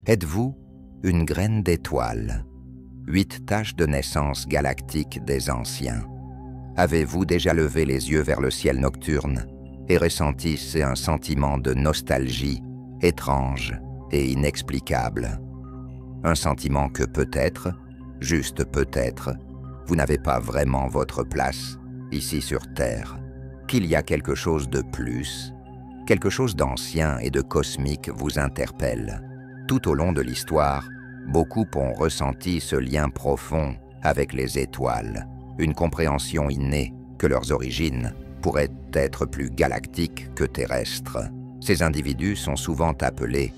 Êtes-vous une graine d'étoile? 8 taches de naissance galactique des anciens. Avez-vous déjà levé les yeux vers le ciel nocturne et ressenti un sentiment de nostalgie étrange et inexplicable? Un sentiment que peut-être, juste peut-être, vous n'avez pas vraiment votre place ici sur Terre, qu'il y a quelque chose de plus, quelque chose d'ancien et de cosmique vous interpelle. Tout au long de l'histoire, beaucoup ont ressenti ce lien profond avec les étoiles, une compréhension innée que leurs origines pourraient être plus galactiques que terrestres. Ces individus sont souvent appelés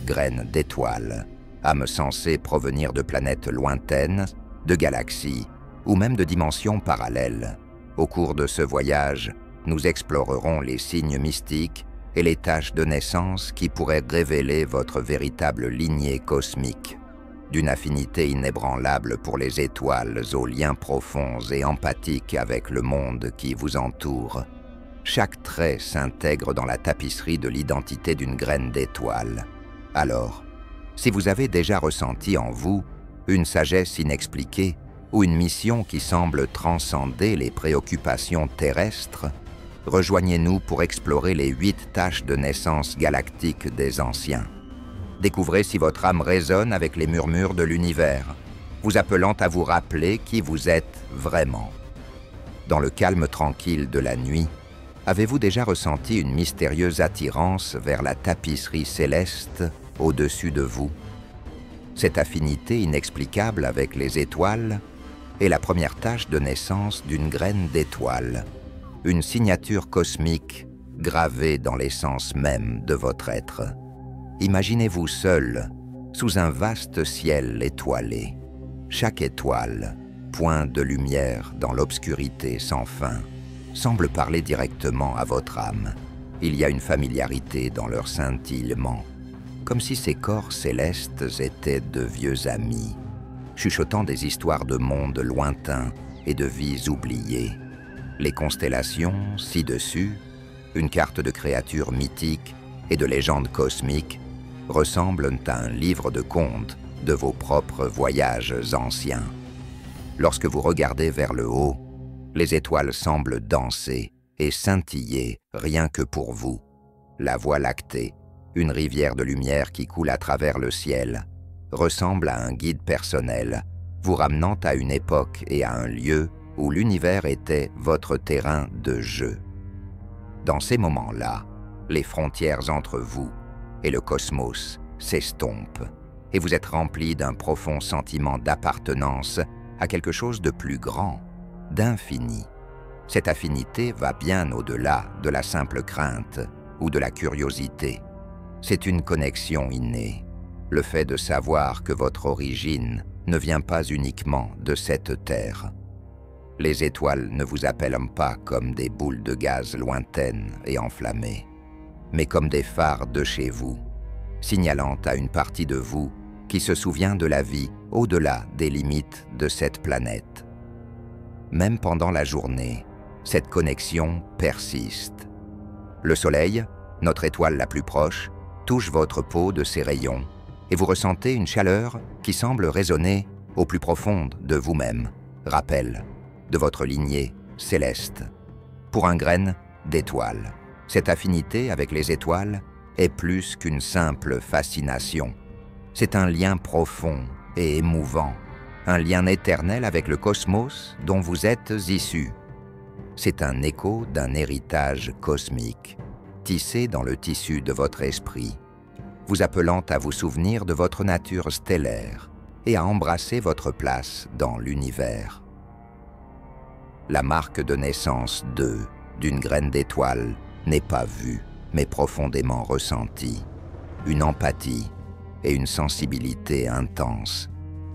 graines d'étoiles, âmes censées provenir de planètes lointaines, de galaxies ou même de dimensions parallèles. Au cours de ce voyage, nous explorerons les signes mystiques et les taches de naissance qui pourraient révéler votre véritable lignée cosmique. D'une affinité inébranlable pour les étoiles aux liens profonds et empathiques avec le monde qui vous entoure, chaque trait s'intègre dans la tapisserie de l'identité d'une graine d'étoile. Alors, si vous avez déjà ressenti en vous une sagesse inexpliquée ou une mission qui semble transcender les préoccupations terrestres, rejoignez-nous pour explorer les 8 taches de naissance galactiques des anciens. Découvrez si votre âme résonne avec les murmures de l'univers, vous appelant à vous rappeler qui vous êtes vraiment. Dans le calme tranquille de la nuit, avez-vous déjà ressenti une mystérieuse attirance vers la tapisserie céleste au-dessus de vous? Cette affinité inexplicable avec les étoiles est la première tache de naissance d'une graine d'étoile, une signature cosmique gravée dans l'essence même de votre être. Imaginez-vous seul, sous un vaste ciel étoilé. Chaque étoile, point de lumière dans l'obscurité sans fin, semble parler directement à votre âme. Il y a une familiarité dans leur scintillement, comme si ces corps célestes étaient de vieux amis, chuchotant des histoires de mondes lointains et de vies oubliées. Les constellations, ci-dessus, une carte de créatures mythiques et de légendes cosmiques, ressemblent à un livre de contes de vos propres voyages anciens. Lorsque vous regardez vers le haut, les étoiles semblent danser et scintiller rien que pour vous. La Voie lactée, une rivière de lumière qui coule à travers le ciel, ressemble à un guide personnel, vous ramenant à une époque et à un lieu où l'univers était votre terrain de jeu. Dans ces moments-là, les frontières entre vous et le cosmos s'estompent, et vous êtes rempli d'un profond sentiment d'appartenance à quelque chose de plus grand, d'infini. Cette affinité va bien au-delà de la simple crainte ou de la curiosité. C'est une connexion innée, le fait de savoir que votre origine ne vient pas uniquement de cette terre. Les étoiles ne vous appellent pas comme des boules de gaz lointaines et enflammées, mais comme des phares de chez vous, signalant à une partie de vous qui se souvient de la vie au-delà des limites de cette planète. Même pendant la journée, cette connexion persiste. Le soleil, notre étoile la plus proche, touche votre peau de ses rayons et vous ressentez une chaleur qui semble résonner au plus profond de vous-même, rappel de votre lignée céleste. Pour un graine d'étoile, cette affinité avec les étoiles est plus qu'une simple fascination. C'est un lien profond et émouvant, un lien éternel avec le cosmos dont vous êtes issus. C'est un écho d'un héritage cosmique, tissé dans le tissu de votre esprit, vous appelant à vous souvenir de votre nature stellaire et à embrasser votre place dans l'univers. La marque de naissance d'une graine d'étoile n'est pas vue, mais profondément ressentie. Une empathie et une sensibilité intense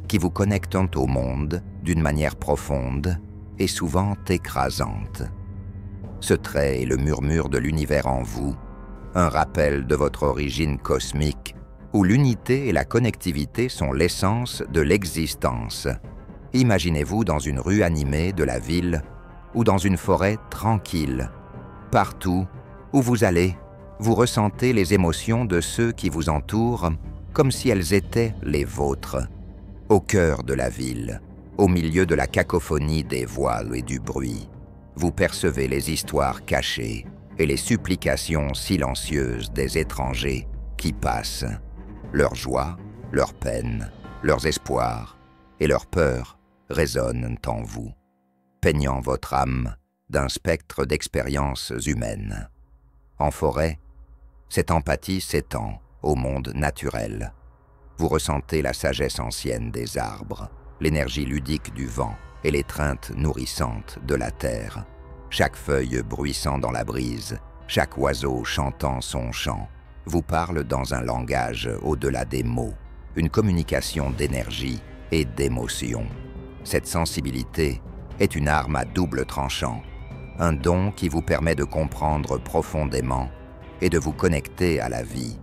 qui vous connectent au monde d'une manière profonde et souvent écrasante. Ce trait est le murmure de l'univers en vous, un rappel de votre origine cosmique, où l'unité et la connectivité sont l'essence de l'existence. Imaginez-vous dans une rue animée de la ville ou dans une forêt tranquille. Partout où vous allez, vous ressentez les émotions de ceux qui vous entourent comme si elles étaient les vôtres, au cœur de la ville, au milieu de la cacophonie des voix et du bruit. Vous percevez les histoires cachées et les supplications silencieuses des étrangers qui passent. Leurs joies, leurs peines, leurs espoirs et leurs peurs résonnent en vous, peignant votre âme d'un spectre d'expériences humaines. En forêt, cette empathie s'étend au monde naturel. Vous ressentez la sagesse ancienne des arbres, l'énergie ludique du vent et l'étreinte nourrissante de la terre. Chaque feuille bruissant dans la brise, chaque oiseau chantant son chant, vous parle dans un langage au-delà des mots, une communication d'énergie et d'émotion. Cette sensibilité est une arme à double tranchant, un don qui vous permet de comprendre profondément et de vous connecter à la vie,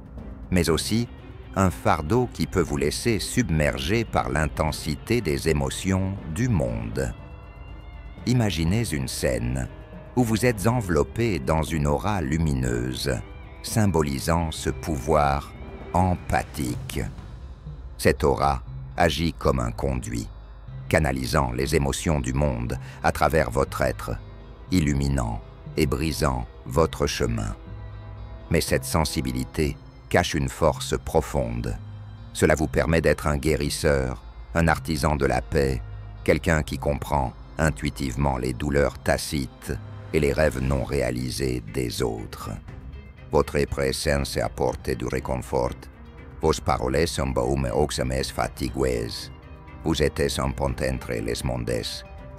mais aussi un fardeau qui peut vous laisser submerger par l'intensité des émotions du monde. Imaginez une scène où vous êtes enveloppé dans une aura lumineuse, symbolisant ce pouvoir empathique. Cette aura agit comme un conduit, canalisant les émotions du monde à travers votre être, illuminant et brisant votre chemin. Mais cette sensibilité cache une force profonde. Cela vous permet d'être un guérisseur, un artisan de la paix, quelqu'un qui comprend intuitivement les douleurs tacites et les rêves non réalisés des autres. Votre présence apporte du réconfort. Vos paroles sont baume oxames fatigues. Vous êtes un pont entre les mondes,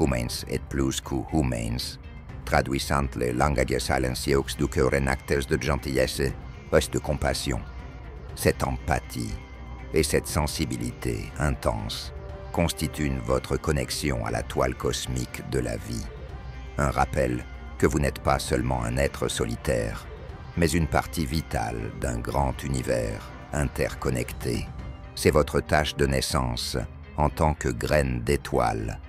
humains et plus que humains, traduisant les langages silencieux du cœur en actes de gentillesse et de compassion. Cette empathie et cette sensibilité intense constituent votre connexion à la toile cosmique de la vie. Un rappel que vous n'êtes pas seulement un être solitaire, mais une partie vitale d'un grand univers interconnecté. C'est votre tâche de naissance en tant que graine d'étoile,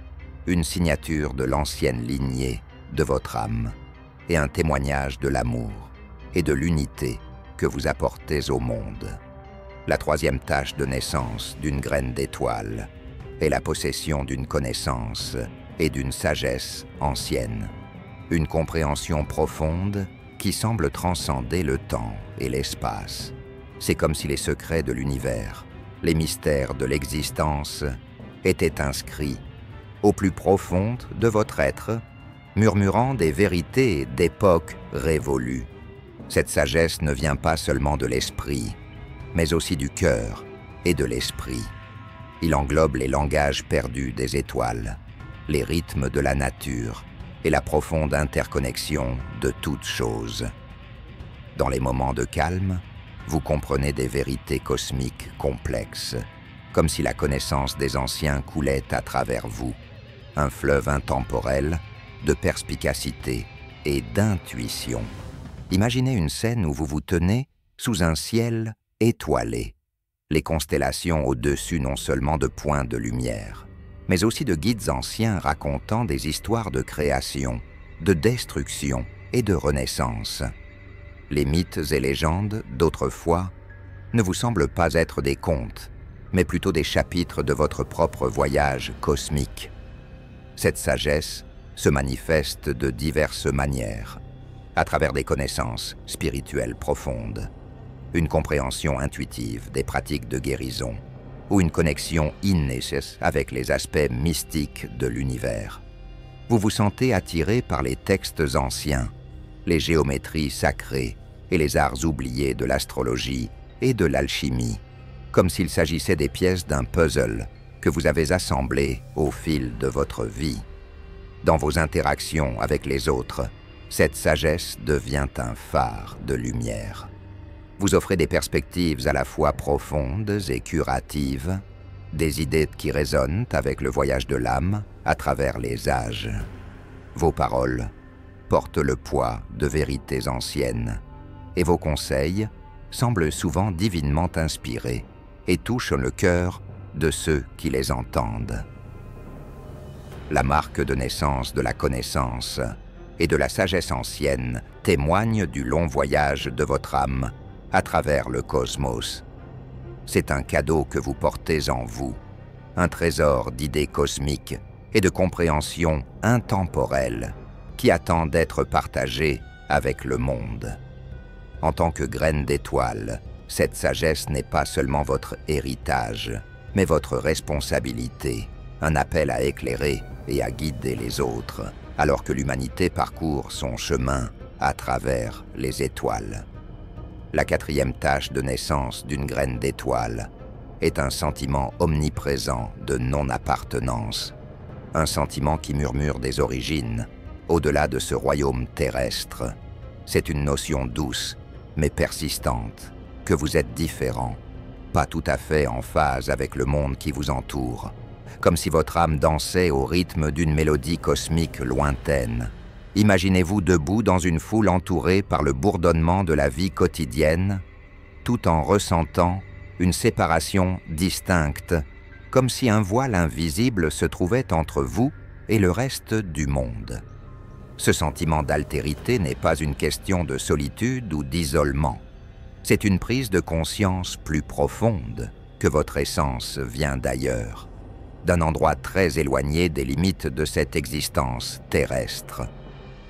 une signature de l'ancienne lignée de votre âme et un témoignage de l'amour et de l'unité que vous apportez au monde. La troisième tâche de naissance d'une graine d'étoile est la possession d'une connaissance et d'une sagesse ancienne, une compréhension profonde qui semble transcender le temps et l'espace. C'est comme si les secrets de l'univers, les mystères de l'existence étaient inscrits au plus profond de votre être, murmurant des vérités d'époques révolues. Cette sagesse ne vient pas seulement de l'esprit, mais aussi du cœur et de l'esprit. Il englobe les langages perdus des étoiles, les rythmes de la nature et la profonde interconnexion de toutes choses. Dans les moments de calme, vous comprenez des vérités cosmiques complexes, comme si la connaissance des anciens coulait à travers vous, un fleuve intemporel de perspicacité et d'intuition. Imaginez une scène où vous vous tenez sous un ciel étoilé, les constellations au-dessus non seulement de points de lumière, mais aussi de guides anciens racontant des histoires de création, de destruction et de renaissance. Les mythes et légendes d'autrefois ne vous semblent pas être des contes, mais plutôt des chapitres de votre propre voyage cosmique. Cette sagesse se manifeste de diverses manières, à travers des connaissances spirituelles profondes, une compréhension intuitive des pratiques de guérison, ou une connexion innée avec les aspects mystiques de l'univers. Vous vous sentez attiré par les textes anciens, les géométries sacrées et les arts oubliés de l'astrologie et de l'alchimie, comme s'il s'agissait des pièces d'un puzzle que vous avez assemblées au fil de votre vie. Dans vos interactions avec les autres, cette sagesse devient un phare de lumière. Vous offrez des perspectives à la fois profondes et curatives, des idées qui résonnent avec le voyage de l'âme à travers les âges. Vos paroles portent le poids de vérités anciennes, et vos conseils semblent souvent divinement inspirés et touchent le cœur de ceux qui les entendent. La marque de naissance de la connaissance et de la sagesse ancienne témoigne du long voyage de votre âme à travers le cosmos. C'est un cadeau que vous portez en vous, un trésor d'idées cosmiques et de compréhension intemporelle qui attend d'être partagé avec le monde. En tant que graine d'étoile, cette sagesse n'est pas seulement votre héritage, mais votre responsabilité, un appel à éclairer et à guider les autres, alors que l'humanité parcourt son chemin à travers les étoiles. La quatrième tâche de naissance d'une graine d'étoile est un sentiment omniprésent de non-appartenance, un sentiment qui murmure des origines, au-delà de ce royaume terrestre. C'est une notion douce, mais persistante, que vous êtes différent, pas tout à fait en phase avec le monde qui vous entoure, comme si votre âme dansait au rythme d'une mélodie cosmique lointaine. Imaginez-vous debout dans une foule entourée par le bourdonnement de la vie quotidienne, tout en ressentant une séparation distincte, comme si un voile invisible se trouvait entre vous et le reste du monde. Ce sentiment d'altérité n'est pas une question de solitude ou d'isolement. C'est une prise de conscience plus profonde que votre essence vient d'ailleurs, d'un endroit très éloigné des limites de cette existence terrestre.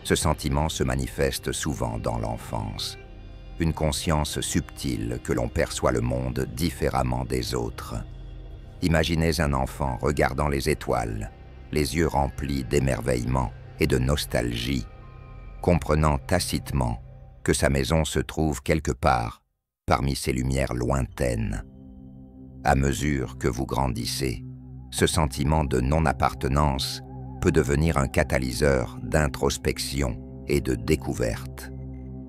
Ce sentiment se manifeste souvent dans l'enfance, une conscience subtile que l'on perçoit le monde différemment des autres. Imaginez un enfant regardant les étoiles, les yeux remplis d'émerveillement et de nostalgie, comprenant tacitement que sa maison se trouve quelque part parmi ces lumières lointaines. À mesure que vous grandissez, ce sentiment de non-appartenance peut devenir un catalyseur d'introspection et de découverte.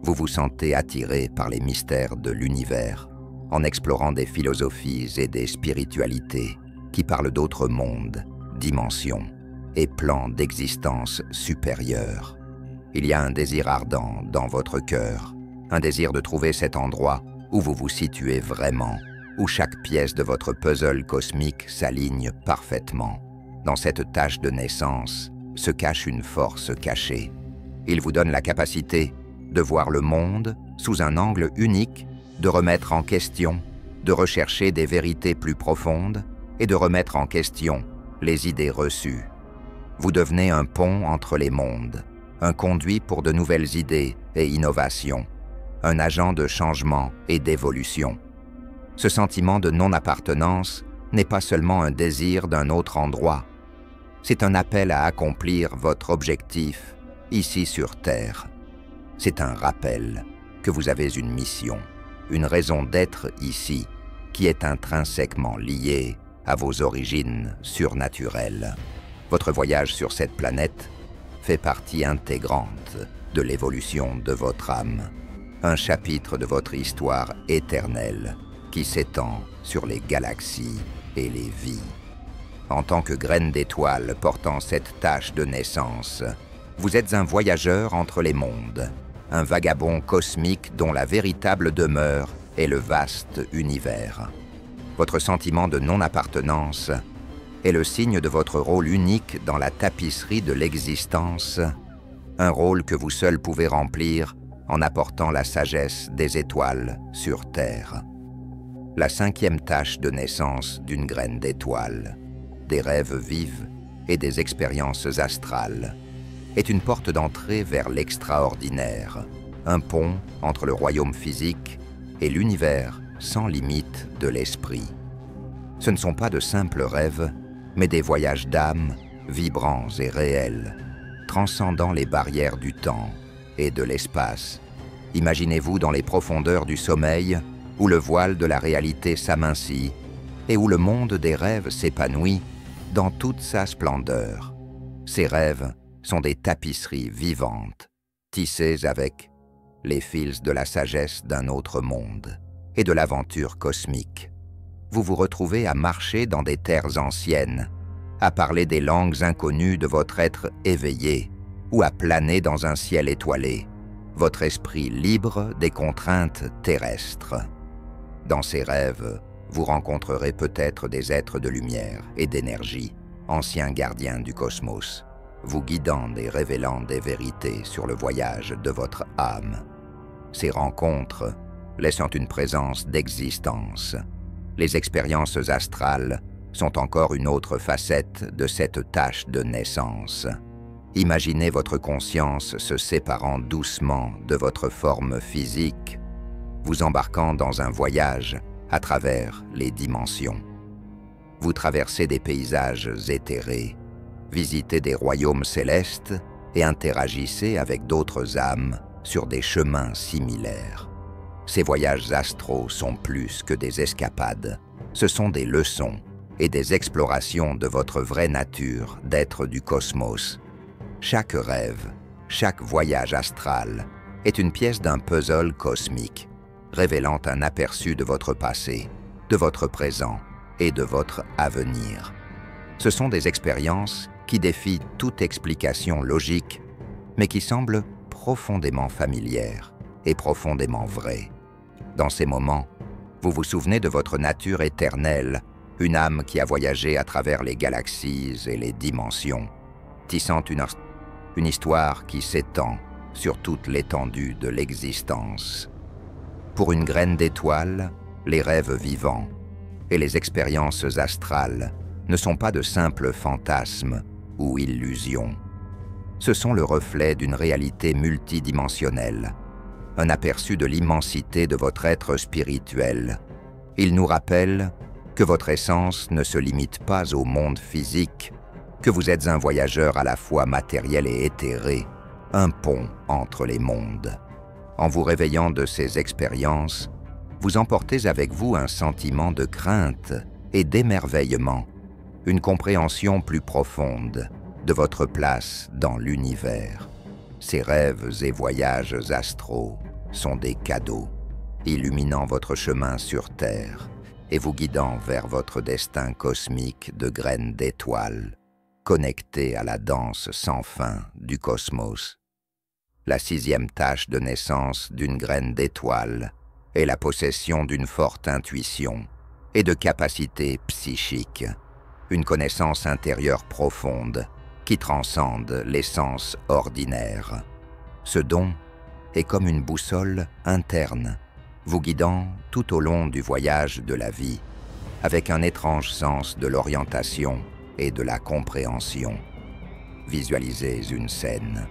Vous vous sentez attiré par les mystères de l'univers, en explorant des philosophies et des spiritualités qui parlent d'autres mondes, dimensions et plans d'existence supérieurs. Il y a un désir ardent dans votre cœur, un désir de trouver cet endroit où vous vous situez vraiment, où chaque pièce de votre puzzle cosmique s'aligne parfaitement. Dans cette tâche de naissance se cache une force cachée. Il vous donne la capacité de voir le monde sous un angle unique, de remettre en question, de rechercher des vérités plus profondes et de remettre en question les idées reçues. Vous devenez un pont entre les mondes, un conduit pour de nouvelles idées et innovations, un agent de changement et d'évolution. Ce sentiment de non-appartenance n'est pas seulement un désir d'un autre endroit, c'est un appel à accomplir votre objectif ici sur Terre. C'est un rappel que vous avez une mission, une raison d'être ici qui est intrinsèquement liée à vos origines surnaturelles. Votre voyage sur cette planète fait partie intégrante de l'évolution de votre âme, un chapitre de votre histoire éternelle qui s'étend sur les galaxies et les vies. En tant que graine d'étoile portant cette tâche de naissance, vous êtes un voyageur entre les mondes, un vagabond cosmique dont la véritable demeure est le vaste univers. Votre sentiment de non-appartenance est le signe de votre rôle unique dans la tapisserie de l'existence, un rôle que vous seul pouvez remplir en apportant la sagesse des étoiles sur Terre. La cinquième tâche de naissance d'une graine d'étoile, des rêves vifs et des expériences astrales, est une porte d'entrée vers l'extraordinaire, un pont entre le royaume physique et l'univers sans limite de l'esprit. Ce ne sont pas de simples rêves, mais des voyages d'âme vibrants et réels, transcendant les barrières du temps et de l'espace. Imaginez-vous dans les profondeurs du sommeil, où le voile de la réalité s'amincit et où le monde des rêves s'épanouit dans toute sa splendeur. Ces rêves sont des tapisseries vivantes, tissées avec les fils de la sagesse d'un autre monde et de l'aventure cosmique. Vous vous retrouvez à marcher dans des terres anciennes, à parler des langues inconnues de votre être éveillé ou à planer dans un ciel étoilé, votre esprit libre des contraintes terrestres. Dans ces rêves, vous rencontrerez peut-être des êtres de lumière et d'énergie, anciens gardiens du cosmos, vous guidant et révélant des vérités sur le voyage de votre âme. Ces rencontres laissant une présence d'existence, Les expériences astrales sont encore une autre facette de cette tâche de naissance. Imaginez votre conscience se séparant doucement de votre forme physique, vous embarquant dans un voyage à travers les dimensions. Vous traversez des paysages éthérés, visitez des royaumes célestes et interagissez avec d'autres âmes sur des chemins similaires. Ces voyages astraux sont plus que des escapades, ce sont des leçons et des explorations de votre vraie nature d'être du cosmos. Chaque rêve, chaque voyage astral est une pièce d'un puzzle cosmique, révélant un aperçu de votre passé, de votre présent et de votre avenir. Ce sont des expériences qui défient toute explication logique, mais qui semblent profondément familières et profondément vraies. Dans ces moments, vous vous souvenez de votre nature éternelle, une âme qui a voyagé à travers les galaxies et les dimensions, tissant une histoire qui s'étend sur toute l'étendue de l'existence. Pour une graine d'étoile, les rêves vivants et les expériences astrales ne sont pas de simples fantasmes ou illusions. Ce sont le reflet d'une réalité multidimensionnelle, un aperçu de l'immensité de votre être spirituel. Il nous rappelle que votre essence ne se limite pas au monde physique, que vous êtes un voyageur à la fois matériel et éthéré, un pont entre les mondes. En vous réveillant de ces expériences, vous emportez avec vous un sentiment de crainte et d'émerveillement, une compréhension plus profonde de votre place dans l'univers. Ces rêves et voyages astraux sont des cadeaux, illuminant votre chemin sur Terre et vous guidant vers votre destin cosmique de graines d'étoiles, connecté à la danse sans fin du cosmos. La 6e tâche de naissance d'une graine d'étoile est la possession d'une forte intuition et de capacités psychiques, une connaissance intérieure profonde qui transcende l'essence ordinaire. Ce don est comme une boussole interne, vous guidant tout au long du voyage de la vie, avec un étrange sens de l'orientation et de la compréhension. Visualisez une scène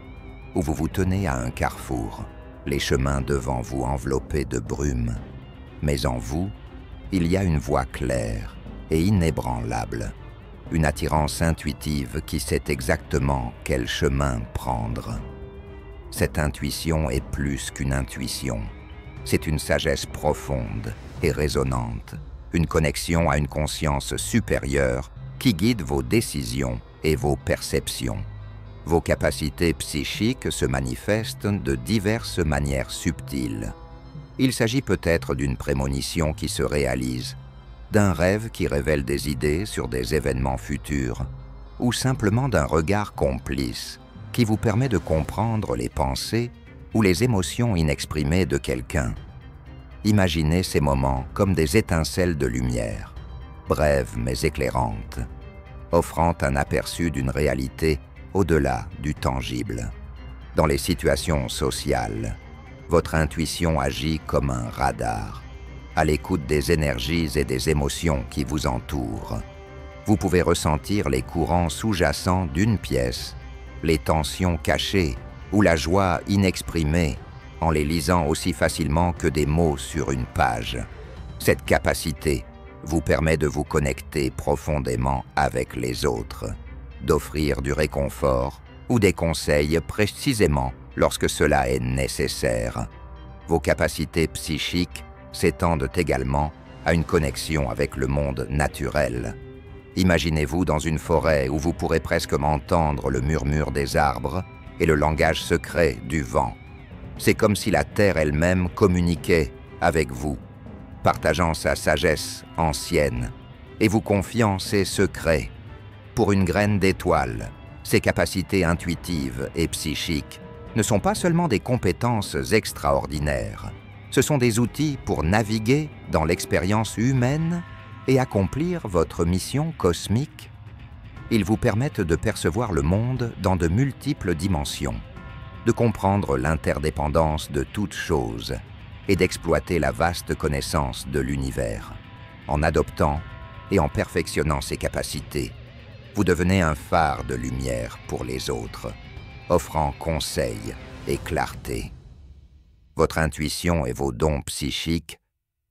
où vous vous tenez à un carrefour, les chemins devant vous enveloppés de brume, mais en vous, il y a une voie claire et inébranlable, une attirance intuitive qui sait exactement quel chemin prendre. Cette intuition est plus qu'une intuition, c'est une sagesse profonde et résonante, une connexion à une conscience supérieure qui guide vos décisions et vos perceptions. Vos capacités psychiques se manifestent de diverses manières subtiles. Il s'agit peut-être d'une prémonition qui se réalise, d'un rêve qui révèle des idées sur des événements futurs, ou simplement d'un regard complice qui vous permet de comprendre les pensées ou les émotions inexprimées de quelqu'un. Imaginez ces moments comme des étincelles de lumière, brèves mais éclairantes, offrant un aperçu d'une réalité au-delà du tangible. Dans les situations sociales, votre intuition agit comme un radar, à l'écoute des énergies et des émotions qui vous entourent. Vous pouvez ressentir les courants sous-jacents d'une pièce, les tensions cachées ou la joie inexprimée en les lisant aussi facilement que des mots sur une page. Cette capacité vous permet de vous connecter profondément avec les autres, d'offrir du réconfort ou des conseils précisément lorsque cela est nécessaire. Vos capacités psychiques s'étendent également à une connexion avec le monde naturel. Imaginez-vous dans une forêt où vous pourrez presque entendre le murmure des arbres et le langage secret du vent. C'est comme si la terre elle-même communiquait avec vous, partageant sa sagesse ancienne et vous confiant ses secrets. Pour une graine d'étoile, ses capacités intuitives et psychiques ne sont pas seulement des compétences extraordinaires, ce sont des outils pour naviguer dans l'expérience humaine et accomplir votre mission cosmique. Ils vous permettent de percevoir le monde dans de multiples dimensions, de comprendre l'interdépendance de toutes choses et d'exploiter la vaste connaissance de l'univers. en adoptant et en perfectionnant ses capacités, vous devenez un phare de lumière pour les autres, offrant conseil et clarté. Votre intuition et vos dons psychiques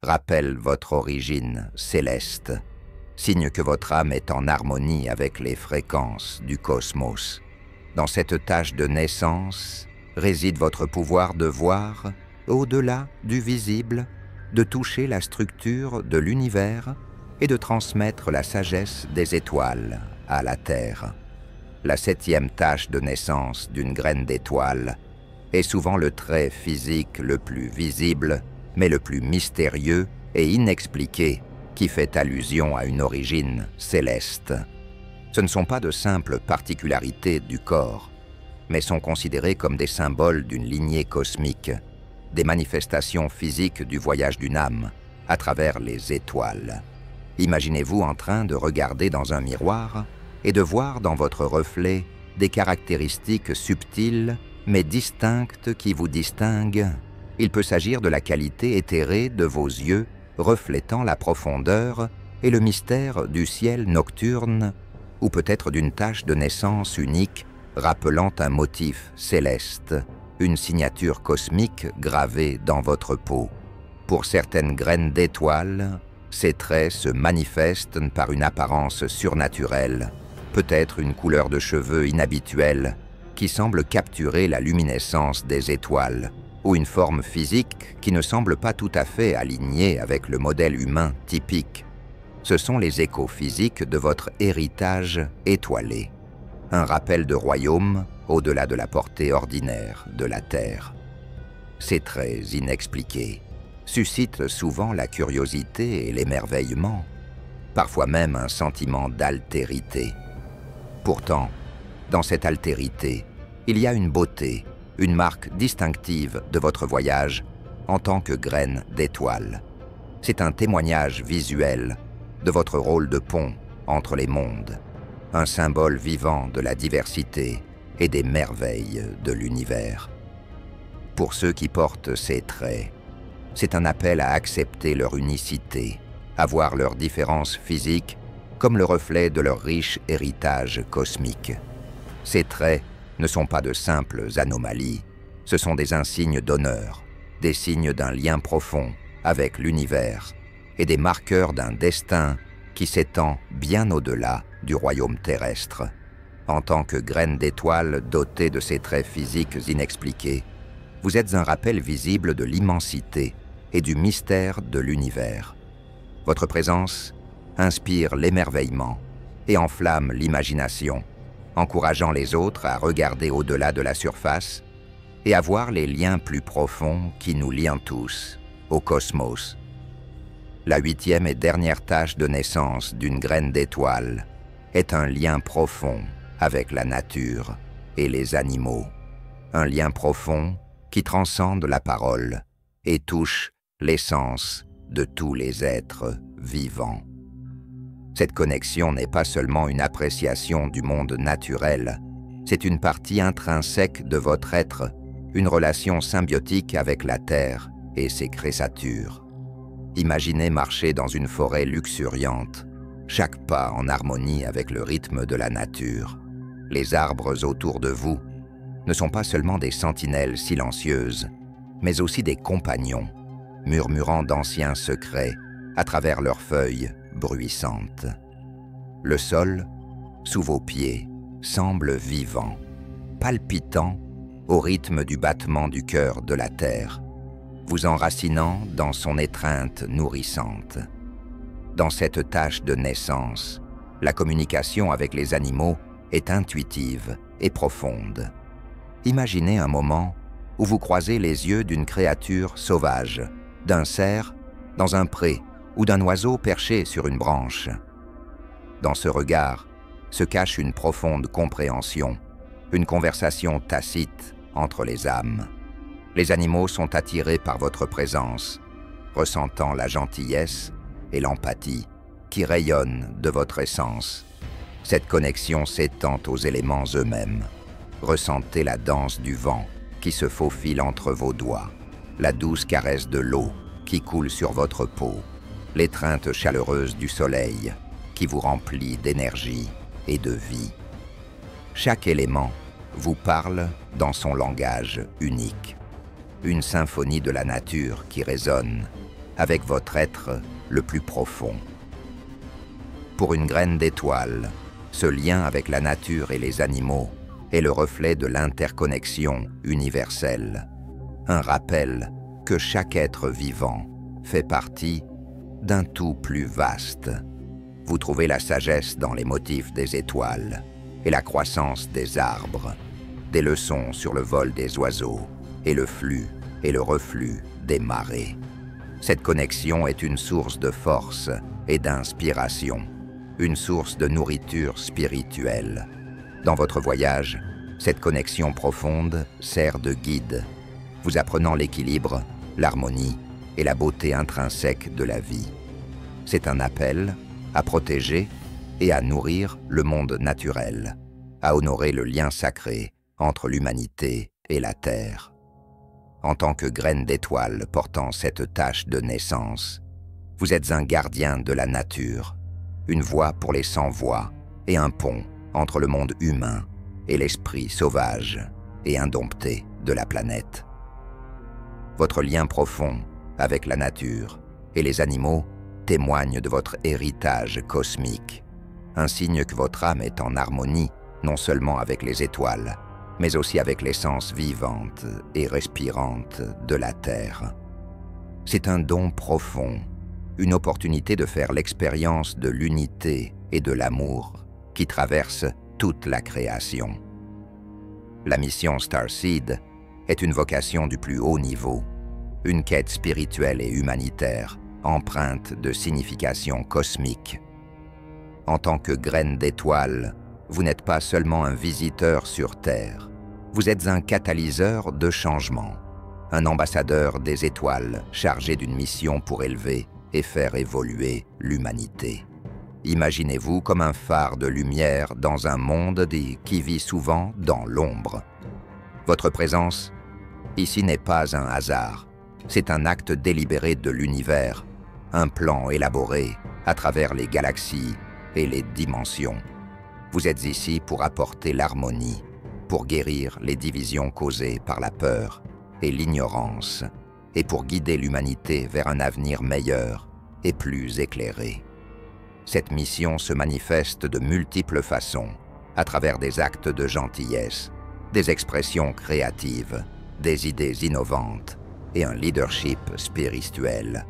rappellent votre origine céleste, signe que votre âme est en harmonie avec les fréquences du cosmos. Dans cette tâche de naissance réside votre pouvoir de voir, au-delà du visible, de toucher la structure de l'univers et de transmettre la sagesse des étoiles à la Terre. La 7e tâche de naissance d'une graine d'étoile est souvent le trait physique le plus visible, mais le plus mystérieux et inexpliqué, qui fait allusion à une origine céleste. Ce ne sont pas de simples particularités du corps, mais sont considérés comme des symboles d'une lignée cosmique, des manifestations physiques du voyage d'une âme à travers les étoiles. Imaginez-vous en train de regarder dans un miroir et de voir dans votre reflet des caractéristiques subtiles mais distinctes qui vous distinguent. Il peut s'agir de la qualité éthérée de vos yeux reflétant la profondeur et le mystère du ciel nocturne, ou peut-être d'une tache de naissance unique rappelant un motif céleste, une signature cosmique gravée dans votre peau. Pour certaines graines d'étoiles, ces traits se manifestent par une apparence surnaturelle, peut-être une couleur de cheveux inhabituelle qui semble capturer la luminescence des étoiles, ou une forme physique qui ne semble pas tout à fait alignée avec le modèle humain typique. Ce sont les échos physiques de votre héritage étoilé, un rappel de royaume au-delà de la portée ordinaire de la Terre. Ces traits inexpliqués suscitent souvent la curiosité et l'émerveillement, parfois même un sentiment d'altérité. Pourtant, dans cette altérité, il y a une beauté, une marque distinctive de votre voyage en tant que graine d'étoile. C'est un témoignage visuel de votre rôle de pont entre les mondes, un symbole vivant de la diversité et des merveilles de l'univers. Pour ceux qui portent ces traits, c'est un appel à accepter leur unicité, à voir leurs différences physiques comme le reflet de leur riche héritage cosmique. Ces traits ne sont pas de simples anomalies, ce sont des insignes d'honneur, des signes d'un lien profond avec l'univers et des marqueurs d'un destin qui s'étend bien au-delà du royaume terrestre. En tant que graine d'étoile dotée de ces traits physiques inexpliqués, vous êtes un rappel visible de l'immensité et du mystère de l'univers. Votre présence inspire l'émerveillement et enflamme l'imagination, encourageant les autres à regarder au-delà de la surface et à voir les liens plus profonds qui nous lient tous au cosmos. La 8e et dernière tâche de naissance d'une graine d'étoile est un lien profond avec la nature et les animaux. Un lien profond qui transcende la parole et touche l'essence de tous les êtres vivants. Cette connexion n'est pas seulement une appréciation du monde naturel, c'est une partie intrinsèque de votre être, une relation symbiotique avec la terre et ses créatures. Imaginez marcher dans une forêt luxuriante, chaque pas en harmonie avec le rythme de la nature. Les arbres autour de vous ne sont pas seulement des sentinelles silencieuses, mais aussi des compagnons, murmurant d'anciens secrets à travers leurs feuilles bruissantes. Le sol, sous vos pieds, semble vivant, palpitant au rythme du battement du cœur de la terre, vous enracinant dans son étreinte nourrissante. Dans cette tâche de naissance, la communication avec les animaux est intuitive et profonde. Imaginez un moment où vous croisez les yeux d'une créature sauvage, d'un cerf dans un pré ou d'un oiseau perché sur une branche. Dans ce regard se cache une profonde compréhension, une conversation tacite entre les âmes. Les animaux sont attirés par votre présence, ressentant la gentillesse et l'empathie qui rayonnent de votre essence. Cette connexion s'étend aux éléments eux-mêmes. Ressentez la danse du vent qui se faufile entre vos doigts, la douce caresse de l'eau qui coule sur votre peau, l'étreinte chaleureuse du soleil qui vous remplit d'énergie et de vie. Chaque élément vous parle dans son langage unique, une symphonie de la nature qui résonne avec votre être le plus profond. Pour une graine d'étoile, ce lien avec la nature et les animaux est le reflet de l'interconnexion universelle, un rappel que chaque être vivant fait partie d'un tout plus vaste. Vous trouvez la sagesse dans les motifs des étoiles et la croissance des arbres, des leçons sur le vol des oiseaux et le flux et le reflux des marées. Cette connexion est une source de force et d'inspiration, une source de nourriture spirituelle. Dans votre voyage, cette connexion profonde sert de guide, vous apprenant l'équilibre, l'harmonie et la beauté intrinsèque de la vie. C'est un appel à protéger et à nourrir le monde naturel, à honorer le lien sacré entre l'humanité et la Terre. En tant que graine d'étoile portant cette tâche de naissance, vous êtes un gardien de la nature, une voix pour les sans-voix et un pont entre le monde humain et l'esprit sauvage et indompté de la planète. Votre lien profond avec la nature et les animaux témoigne de votre héritage cosmique, un signe que votre âme est en harmonie non seulement avec les étoiles, mais aussi avec l'essence vivante et respirante de la Terre. C'est un don profond, une opportunité de faire l'expérience de l'unité et de l'amour qui traverse toute la création. La mission Starseed est une vocation du plus haut niveau, une quête spirituelle et humanitaire, empreinte de signification cosmique. En tant que graine d'étoile, vous n'êtes pas seulement un visiteur sur Terre, vous êtes un catalyseur de changement, un ambassadeur des étoiles chargé d'une mission pour élever et faire évoluer l'humanité. Imaginez-vous comme un phare de lumière dans un monde qui vit souvent dans l'ombre. Votre présence ici n'est pas un hasard, c'est un acte délibéré de l'univers, un plan élaboré à travers les galaxies et les dimensions. Vous êtes ici pour apporter l'harmonie, pour guérir les divisions causées par la peur et l'ignorance, et pour guider l'humanité vers un avenir meilleur et plus éclairé. Cette mission se manifeste de multiples façons, à travers des actes de gentillesse, des expressions créatives, des idées innovantes et un leadership spirituel.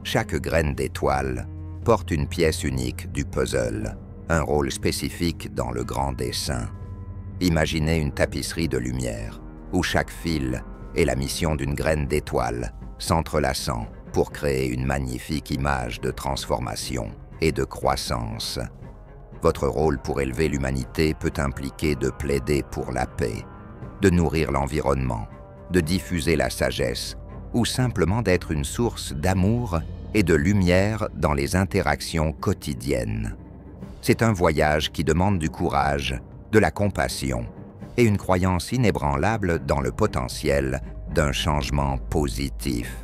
Chaque graine d'étoile porte une pièce unique du puzzle, un rôle spécifique dans le grand dessin. Imaginez une tapisserie de lumière, où chaque fil est la mission d'une graine d'étoile, s'entrelaçant pour créer une magnifique image de transformation et de croissance. Votre rôle pour élever l'humanité peut impliquer de plaider pour la paix, de nourrir l'environnement, de diffuser la sagesse, ou simplement d'être une source d'amour et de lumière dans les interactions quotidiennes. C'est un voyage qui demande du courage, de la compassion et une croyance inébranlable dans le potentiel d'un changement positif.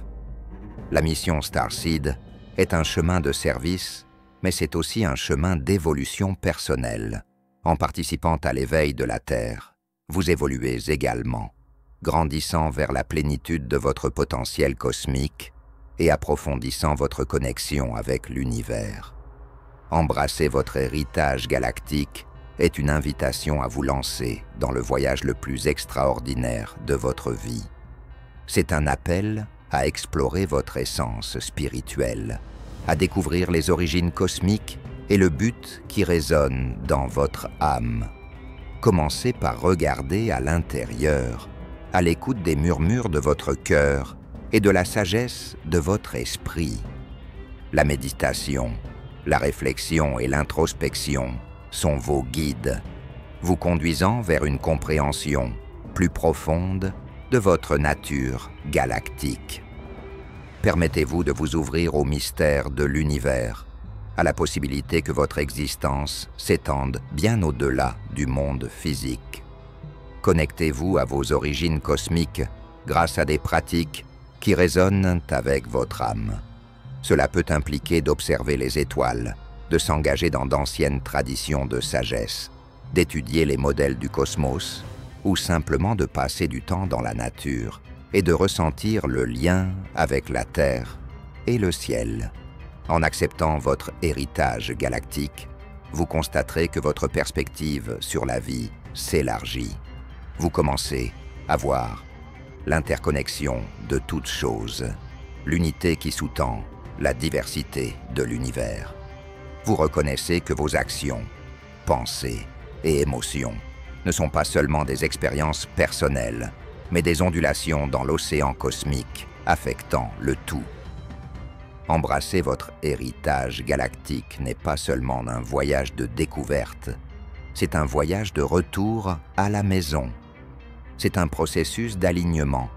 La mission Starseed est un chemin de service, mais c'est aussi un chemin d'évolution personnelle. En participant à l'éveil de la Terre, vous évoluez également, grandissant vers la plénitude de votre potentiel cosmique et approfondissant votre connexion avec l'univers. Embrasser votre héritage galactique est une invitation à vous lancer dans le voyage le plus extraordinaire de votre vie. C'est un appel à explorer votre essence spirituelle, à découvrir les origines cosmiques et le but qui résonne dans votre âme. Commencez par regarder à l'intérieur, à l'écoute des murmures de votre cœur et de la sagesse de votre esprit. La méditation, la réflexion et l'introspection sont vos guides, vous conduisant vers une compréhension plus profonde de votre nature galactique. Permettez-vous de vous ouvrir au mystère de l'univers, à la possibilité que votre existence s'étende bien au-delà du monde physique. Connectez-vous à vos origines cosmiques grâce à des pratiques qui résonnent avec votre âme. Cela peut impliquer d'observer les étoiles, de s'engager dans d'anciennes traditions de sagesse, d'étudier les modèles du cosmos, ou simplement de passer du temps dans la nature et de ressentir le lien avec la Terre et le ciel. En acceptant votre héritage galactique, vous constaterez que votre perspective sur la vie s'élargit. Vous commencez à voir l'interconnexion de toutes choses, l'unité qui sous-tend la diversité de l'univers. Vous reconnaissez que vos actions, pensées et émotions ne sont pas seulement des expériences personnelles, mais des ondulations dans l'océan cosmique affectant le tout. Embrasser votre héritage galactique n'est pas seulement un voyage de découverte, c'est un voyage de retour à la maison. C'est un processus d'alignement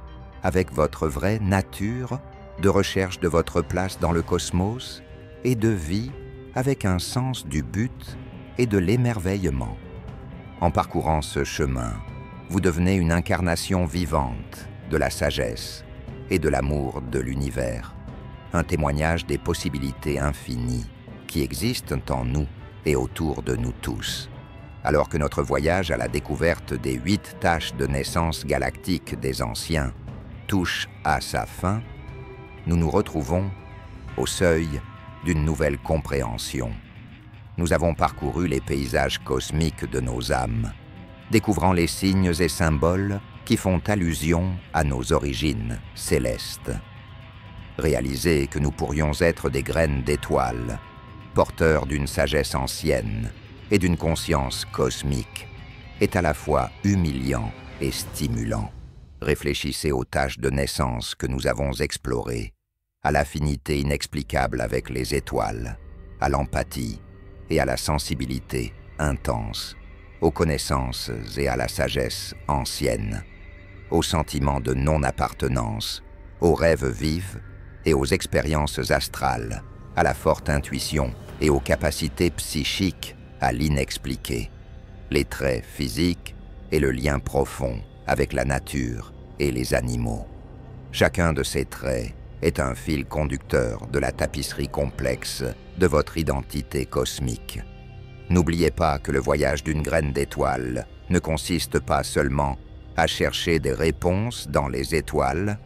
avec votre vraie nature, de recherche de votre place dans le cosmos et de vie avec un sens du but et de l'émerveillement. En parcourant ce chemin, vous devenez une incarnation vivante de la sagesse et de l'amour de l'univers, un témoignage des possibilités infinies qui existent en nous et autour de nous tous. Alors que notre voyage à la découverte des 8 taches de naissance galactique des anciens touche à sa fin, nous nous retrouvons au seuil d'une nouvelle compréhension. Nous avons parcouru les paysages cosmiques de nos âmes, découvrant les signes et symboles qui font allusion à nos origines célestes. Réaliser que nous pourrions être des graines d'étoiles, porteurs d'une sagesse ancienne et d'une conscience cosmique, est à la fois humiliant et stimulant. Réfléchissez aux tâches de naissance que nous avons explorées, à l'affinité inexplicable avec les étoiles, à l'empathie et à la sensibilité intense, aux connaissances et à la sagesse ancienne, aux sentiments de non-appartenance, aux rêves vifs et aux expériences astrales, à la forte intuition et aux capacités psychiques à l'inexpliqué, les traits physiques et le lien profond avec la nature et les animaux. Chacun de ces traits est un fil conducteur de la tapisserie complexe de votre identité cosmique. N'oubliez pas que le voyage d'une graine d'étoile ne consiste pas seulement à chercher des réponses dans les étoiles,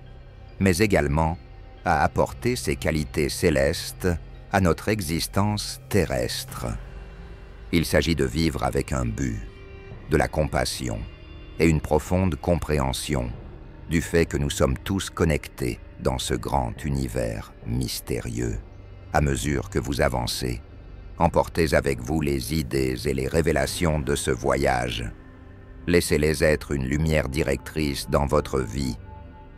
mais également à apporter ces qualités célestes à notre existence terrestre. Il s'agit de vivre avec un but, de la compassion et une profonde compréhension du fait que nous sommes tous connectés dans ce grand univers mystérieux. À mesure que vous avancez, emportez avec vous les idées et les révélations de ce voyage. Laissez-les être une lumière directrice dans votre vie,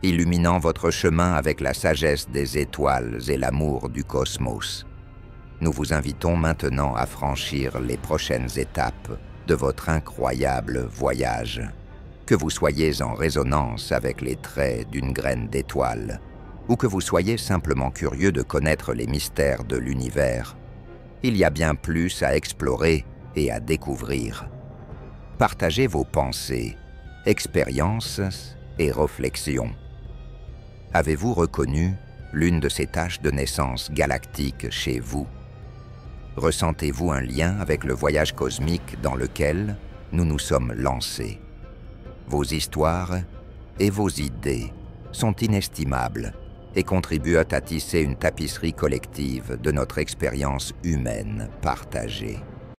illuminant votre chemin avec la sagesse des étoiles et l'amour du cosmos. Nous vous invitons maintenant à franchir les prochaines étapes de votre incroyable voyage. Que vous soyez en résonance avec les traits d'une graine d'étoile, ou que vous soyez simplement curieux de connaître les mystères de l'univers, il y a bien plus à explorer et à découvrir. Partagez vos pensées, expériences et réflexions. Avez-vous reconnu l'une de ces taches de naissance galactique chez vous? Ressentez-vous un lien avec le voyage cosmique dans lequel nous nous sommes lancés? Vos histoires et vos idées sont inestimables et contribuent à tisser une tapisserie collective de notre expérience humaine partagée.